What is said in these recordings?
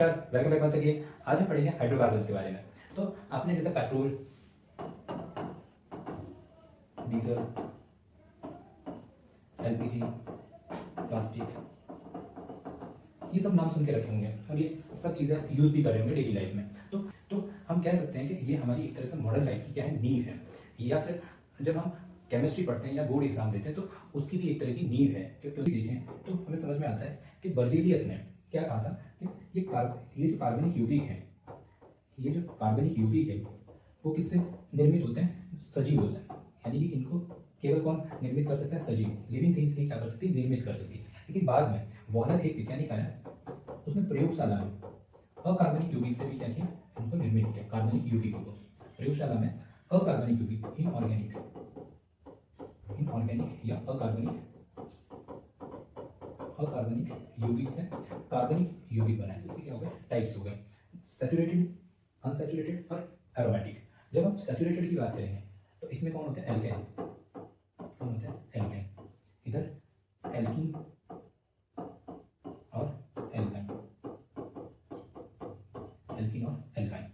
Welcome back once again. आज हम पढ़ेंगे हाइड्रोकार्बन्स के बारे में। तो आपने जैसे पेट्रोल, डीजल, एलपीजी, प्लास्टिक, ये सब नाम सुन के रखे होंगे और ये सब चीज़ें यूज़ भी कर रहे होंगे डेली लाइफ में। तो हम कह सकते हैं कि ये हमारी एक तरह से मॉडर्न लाइफ की क्या है, नींव है। या फिर जब हम केमिस्ट्री पढ़ते हैं या बोर्ड एग्जाम देते हैं तो उसकी भी एक तरह की नींव है। क्योंकि देखें तो हमें समझ में आता है कि बर्जीलियस ने क्या कहा था कि ये जो कार्बनिक यौगिक है, ये जो कार्बनिक यौगिक है वो किससे निर्मित होते हैं? सजीवों से। यानी कि इनको केवल कौन निर्मित कर सकता है? सजीव, लिविंग थिंग्स ही क्या कर सकती है? निर्मित कर सकती है। लेकिन बाद में वॉलर एक वैज्ञानिक आया, उसने प्रयोगशाला में अकार्बनिक यौगिक से भी क्या किया? इनको निर्मित किया, कार्बनिक यौगिकों को प्रयोगशाला में अकार्बनिक यौगिक, इनऑर्गेनिक या अकार्बनिक यौगिक से कार्बनिक यौगिक बनाए। इससे क्या हो गया? टाइप्स हो गए, सैचुरेटेड, अनसैचुरेटेड और एरोमेटिक। जब हम सैचुरेटेड की बात करेंगे तो इसमें कौन होता है? एल्केन। कौन होता है? एल्केन। इधर एल्कीन और एल्काइन, एल्कीन और एल्काइन।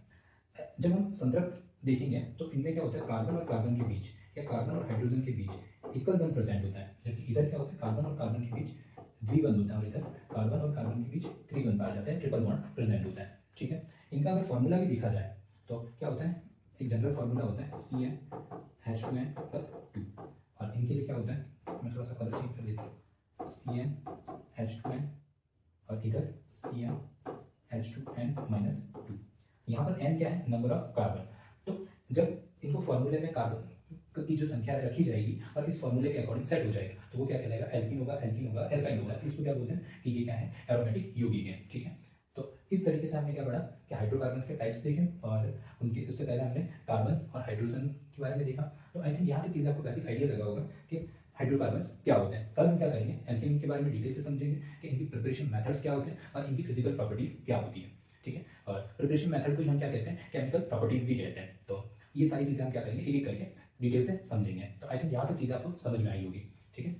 जब हम संतृप्त देखेंगे तो इनमें क्या होता है? कार्बन और कार्बन के बीच या कार्बन और हाइड्रोजन के बीच एकल बंध प्रेजेंट होता है, जबकि इधर क्या होता है? कार्बन और कार्बन के बीच द्विबंध होता है और इधर कार्बन और कार्बन के बीच त्रिबंध पाया जाता है, ट्रिपल बॉन्ड प्रेजेंट होता है। ठीक है। इनका अगर फॉर्मूला भी देखा जाए तो क्या होता है? एक जनरल फार्मूला होता है CnH2n+2 और इनके लिए क्या होता है? मैं थोड़ा सा कलर चेंज कर देता हूँ। CnH2n और इधर CnH2n-2। यहाँ पर n क्या है? Number of carbon. तो जब इनको फॉर्मूले में कार्बन की जो संख्या रखी जाएगी और इस फॉर्मूले के अकॉर्डिंग सेट हो जाएगा तो वो क्या कहलाएगा? एल्कीन होगा, एल्काइन होगा। इसको क्या बोलते हैं कि ये क्या है? एरोमेटिक यौगिक है। ठीक है। तो इस तरीके से हमने क्या पढ़ा कि हाइड्रोकार्बन्स के टाइप्स देखे और उनके उससे पहले हमने कार्बन और हाइड्रोजन के बारे में देखा। तो आई थिंक यहाँ की चीज़ आपको बेसिक आइडिया लगा होगा कि हाइड्रोकार्बन्स क्या होते हैं। कल हम क्या करेंगे? एल्केन के बारे में डिटेल से समझेंगे कि इनकी प्रिपरेशन मेथड्स क्या होते हैं और इनकी फिजिकल प्रॉपर्टीज क्या होती है। ठीक है। और प्रिपरेशन मेथड को ही हम क्या कहते हैं? केमिकल प्रॉपर्टीज भी कहते हैं। तो ये सारी चीज़ें हम क्या करेंगे? एक एक करके डिटेल से समझेंगे। तो आई थिंक यहाँ तक चीज़ें आपको समझ में आई होगी। ठीक है।